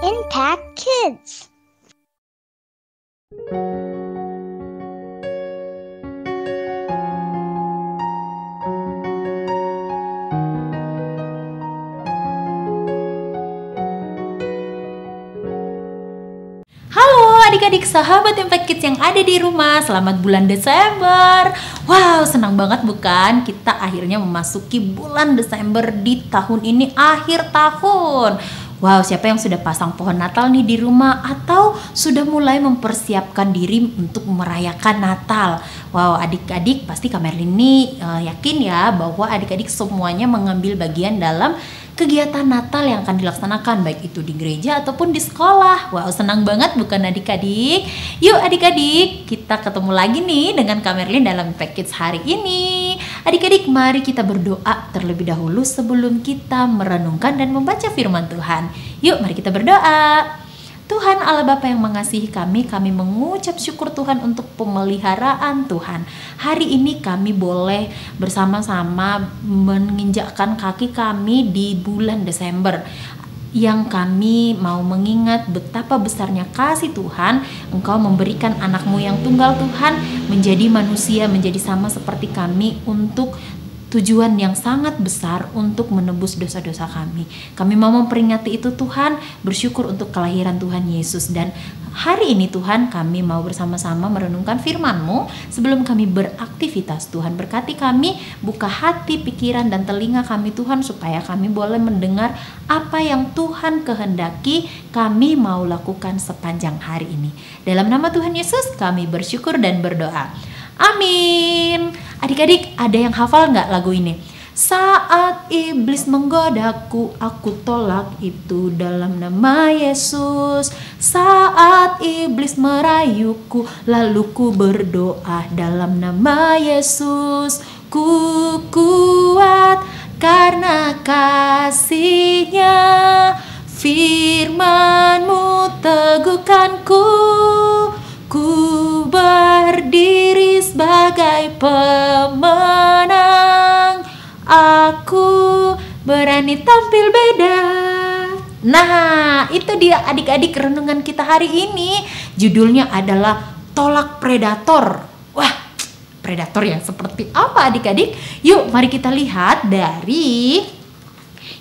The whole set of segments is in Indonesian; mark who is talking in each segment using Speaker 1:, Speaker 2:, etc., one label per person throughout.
Speaker 1: Impact Kids.
Speaker 2: Halo adik-adik sahabat Impact Kids yang ada di rumah, selamat bulan Desember. Wow, senang banget bukan? Kita akhirnya memasuki bulan Desember di tahun ini, akhir tahun. Wow, siapa yang sudah pasang pohon Natal nih di rumah atau sudah mulai mempersiapkan diri untuk merayakan Natal? Wow, adik-adik pasti Kak Merlin nih yakin ya bahwa adik-adik semuanya mengambil bagian dalam kegiatan Natal yang akan dilaksanakan, baik itu di gereja ataupun di sekolah. Wow, senang banget bukan adik-adik? Yuk adik-adik, kita ketemu lagi nih dengan Kak Merlin dalam Impact Kids hari ini. Adik-adik, mari kita berdoa terlebih dahulu sebelum kita merenungkan dan membaca firman Tuhan. Yuk, mari kita berdoa. Tuhan Allah Bapa yang mengasihi kami mengucap syukur Tuhan untuk pemeliharaan Tuhan. Hari ini kami boleh bersama-sama menginjakkan kaki kami di bulan Desember, yang kami mau mengingat betapa besarnya kasih Tuhan. Engkau memberikan anakmu yang tunggal Tuhan menjadi manusia, menjadi sama seperti kami untuk tujuan yang sangat besar untuk menebus dosa-dosa kami. Kami mau memperingati itu Tuhan, bersyukur untuk kelahiran Tuhan Yesus. Dan hari ini Tuhan kami mau bersama-sama merenungkan firman-Mu sebelum kami beraktivitas. Tuhan berkati kami, buka hati, pikiran, dan telinga kami Tuhan, supaya kami boleh mendengar apa yang Tuhan kehendaki kami mau lakukan sepanjang hari ini. Dalam nama Tuhan Yesus kami bersyukur dan berdoa. Amin. Adik-adik, ada yang hafal nggak lagu ini? Saat iblis menggodaku, aku tolak itu dalam nama Yesus. Saat iblis merayuku, lalu ku berdoa dalam nama Yesus. Ku kuat karena kasih-Nya, firman-Mu teguhkanku. Ku berdiri sebagai pemenang, aku berani tampil beda. Nah, itu dia adik-adik renungan kita hari ini. Judulnya adalah Tolak Predator. Wah, predator yang seperti apa adik-adik? Yuk, mari kita lihat dari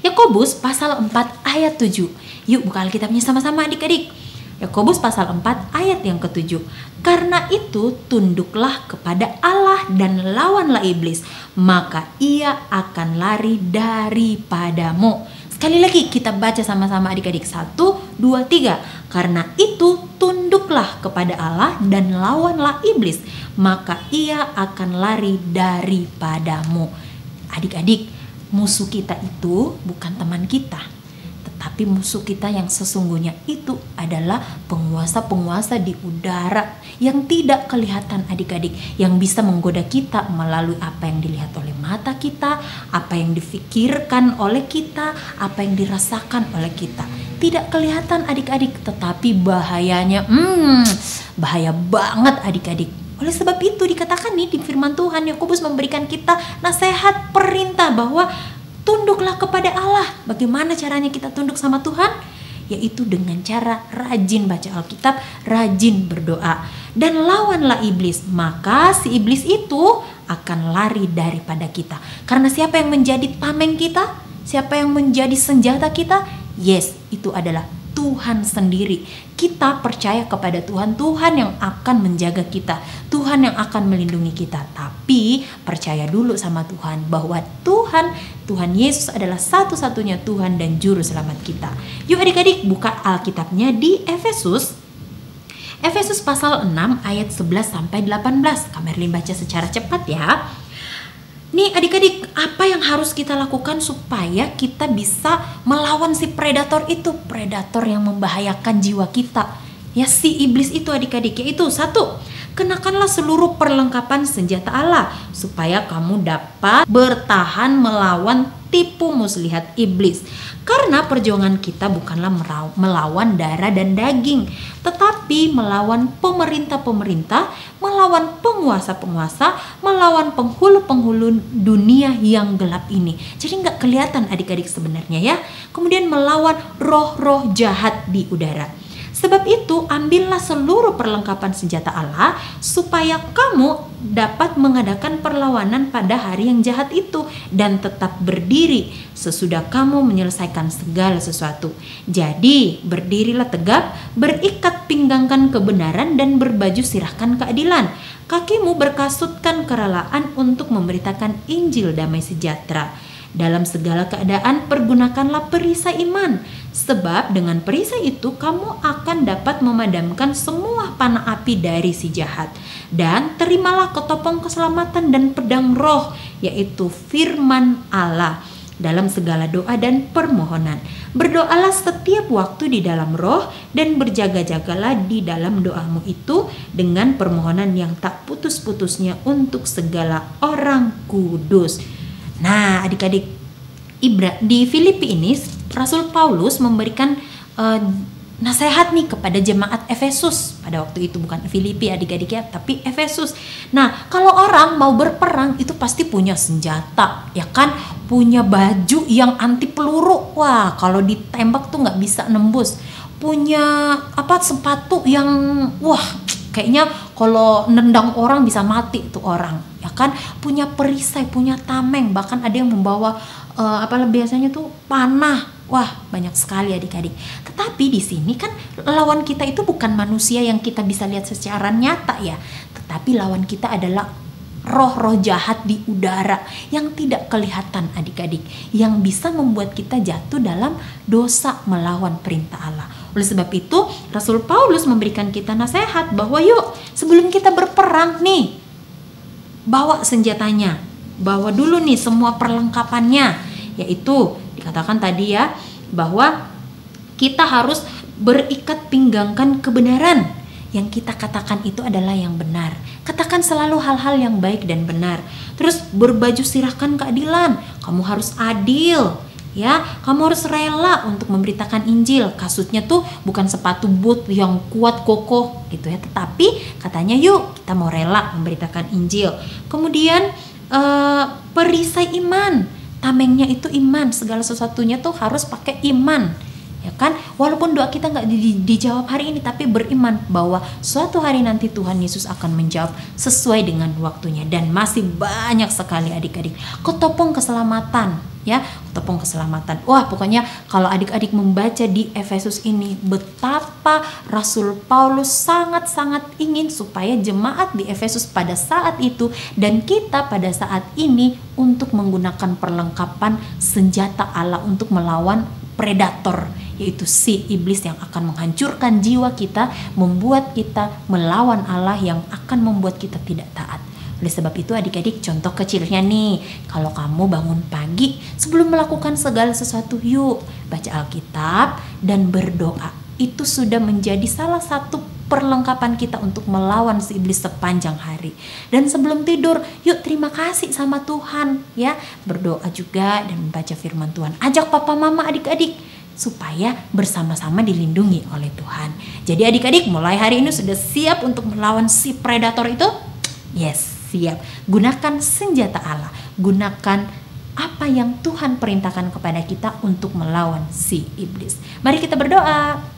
Speaker 2: Yakobus pasal 4 ayat 7. Yuk, buka Alkitabnya sama-sama adik-adik. Yakobus pasal 4 ayat yang ke-7. Karena itu tunduklah kepada Allah dan lawanlah iblis, maka ia akan lari daripadamu. Sekali lagi kita baca sama-sama adik-adik. 1, 2, 3. Karena itu tunduklah kepada Allah dan lawanlah iblis, maka ia akan lari daripadamu. Adik-adik, musuh kita itu bukan teman kita, tapi musuh kita yang sesungguhnya itu adalah penguasa-penguasa di udara yang tidak kelihatan adik-adik, yang bisa menggoda kita melalui apa yang dilihat oleh mata kita, apa yang difikirkan oleh kita, apa yang dirasakan oleh kita. Tidak kelihatan adik-adik, tetapi bahayanya bahaya banget adik-adik. Oleh sebab itu dikatakan nih di firman Tuhan, Yakobus memberikan kita nasihat, perintah bahwa tunduklah kepada Allah. Bagaimana caranya kita tunduk sama Tuhan? Yaitu dengan cara rajin baca Alkitab, rajin berdoa. Dan lawanlah iblis, maka si iblis itu akan lari daripada kita. Karena siapa yang menjadi tameng kita? Siapa yang menjadi senjata kita? Yes, itu adalah Tuhan sendiri. Kita percaya kepada Tuhan, Tuhan yang akan menjaga kita, Tuhan yang akan melindungi kita. Tapi percaya dulu sama Tuhan bahwa Tuhan Yesus adalah satu-satunya Tuhan dan juru selamat kita. Yuk adik-adik, buka Alkitabnya di Efesus pasal 6 ayat 11 sampai 18. Kak Merlin baca secara cepat ya. Nih adik-adik, apa yang harus kita lakukan supaya kita bisa melawan si predator itu? Predator yang membahayakan jiwa kita. Ya, si iblis itu adik-adik, yaitu 1, kenakanlah seluruh perlengkapan senjata Allah supaya kamu dapat bertahan melawan tipu muslihat iblis. Karena perjuangan kita bukanlah melawan darah dan daging, tetapi melawan pemerintah-pemerintah, melawan penguasa-penguasa, melawan penghulu-penghulu dunia yang gelap ini. Jadi nggak kelihatan adik-adik sebenarnya ya. Kemudian melawan roh-roh jahat di udara. Sebab itu ambillah seluruh perlengkapan senjata Allah supaya kamu dapat mengadakan perlawanan pada hari yang jahat itu dan tetap berdiri sesudah kamu menyelesaikan segala sesuatu. Jadi berdirilah tegap, berikat pinggangkan kebenaran dan berbaju sirahkan keadilan. Kakimu berkasutkan kerelaan untuk memberitakan Injil damai sejahtera. Dalam segala keadaan pergunakanlah perisai iman, sebab dengan perisai itu kamu akan dapat memadamkan semua panah api dari si jahat. Dan terimalah ketopong keselamatan dan pedang roh, yaitu firman Allah, dalam segala doa dan permohonan. Berdoalah setiap waktu di dalam roh dan berjaga-jagalah di dalam doamu itu dengan permohonan yang tak putus-putusnya untuk segala orang kudus. Nah, adik-adik, di Filipi ini Rasul Paulus memberikan nasihat nih kepada jemaat Efesus pada waktu itu, bukan Filipi adik-adik ya, tapi Efesus. Nah, kalau orang mau berperang itu pasti punya senjata, ya kan? Punya baju yang anti peluru. Wah, kalau ditembak tuh nggak bisa nembus. Punya sepatu yang kayaknya kalau nendang orang bisa mati tuh orang, ya kan? Punya perisai, punya tameng, bahkan ada yang membawa biasanya tuh panah. Wah, banyak sekali adik-adik. Tetapi di sini kan lawan kita itu bukan manusia yang kita bisa lihat secara nyata ya, tetapi lawan kita adalah roh-roh jahat di udara yang tidak kelihatan adik-adik, yang bisa membuat kita jatuh dalam dosa melawan perintah Allah. Oleh sebab itu Rasul Paulus memberikan kita nasihat bahwa yuk sebelum kita berperang nih, bawa senjatanya, bawa dulu nih semua perlengkapannya, yaitu dikatakan tadi ya bahwa kita harus berikat pinggangkan kebenaran. Yang kita katakan itu adalah yang benar. Katakan selalu hal-hal yang baik dan benar. Terus berbaju sirahkan keadilan. Kamu harus adil, ya. Kamu harus rela untuk memberitakan Injil. Kasutnya tuh bukan sepatu boot yang kuat kokoh gitu ya, tetapi katanya yuk kita mau rela memberitakan Injil. Kemudian perisai iman. Tamengnya itu iman. Segala sesuatunya tuh harus pakai iman. Ya kan, walaupun doa kita nggak dijawab hari ini, tapi beriman bahwa suatu hari nanti Tuhan Yesus akan menjawab sesuai dengan waktunya. Dan masih banyak sekali adik-adik ketopong keselamatan, ya, ketopong keselamatan. Wah, pokoknya kalau adik-adik membaca di Efesus ini, betapa Rasul Paulus sangat-sangat ingin supaya jemaat di Efesus pada saat itu dan kita pada saat ini untuk menggunakan perlengkapan senjata Allah untuk melawan predator, yaitu si iblis yang akan menghancurkan jiwa kita, membuat kita melawan Allah, yang akan membuat kita tidak taat. Oleh sebab itu adik-adik, contoh kecilnya nih, kalau kamu bangun pagi sebelum melakukan segala sesuatu, yuk baca Alkitab dan berdoa. Itu sudah menjadi salah satu perlengkapan kita untuk melawan si iblis sepanjang hari. Dan sebelum tidur, yuk terima kasih sama Tuhan, ya, berdoa juga dan membaca firman Tuhan. Ajak papa mama adik-adik supaya bersama-sama dilindungi oleh Tuhan. Jadi adik-adik mulai hari ini sudah siap untuk melawan si predator itu? Yes, siap. Gunakan senjata Allah, gunakan apa yang Tuhan perintahkan kepada kita untuk melawan si iblis. Mari kita berdoa.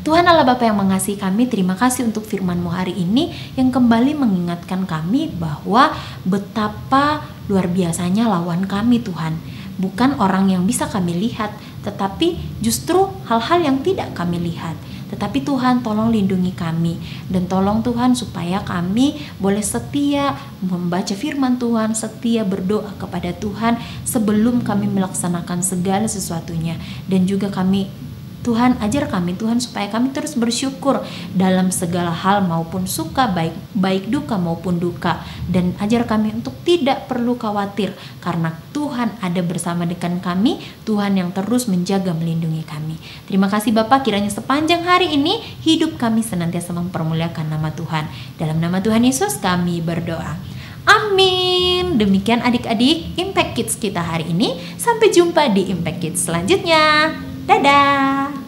Speaker 2: Tuhan Allah Bapa yang mengasihi kami, terima kasih untuk firman-Mu hari ini yang kembali mengingatkan kami bahwa betapa luar biasanya lawan kami Tuhan. Bukan orang yang bisa kami lihat, tetapi justru hal-hal yang tidak kami lihat. Tetapi Tuhan tolong lindungi kami, dan tolong Tuhan supaya kami boleh setia membaca firman Tuhan, setia berdoa kepada Tuhan sebelum kami melaksanakan segala sesuatunya. Dan juga kami, Tuhan ajar kami Tuhan supaya kami terus bersyukur dalam segala hal maupun suka, baik duka maupun duka. Dan ajar kami untuk tidak perlu khawatir karena Tuhan ada bersama dengan kami, Tuhan yang terus menjaga melindungi kami. Terima kasih Bapak, kiranya sepanjang hari ini hidup kami senantiasa mempermuliakan nama Tuhan. Dalam nama Tuhan Yesus kami berdoa. Amin. Demikian adik-adik Impact Kids kita hari ini. Sampai jumpa di Impact Kids selanjutnya. Dadah.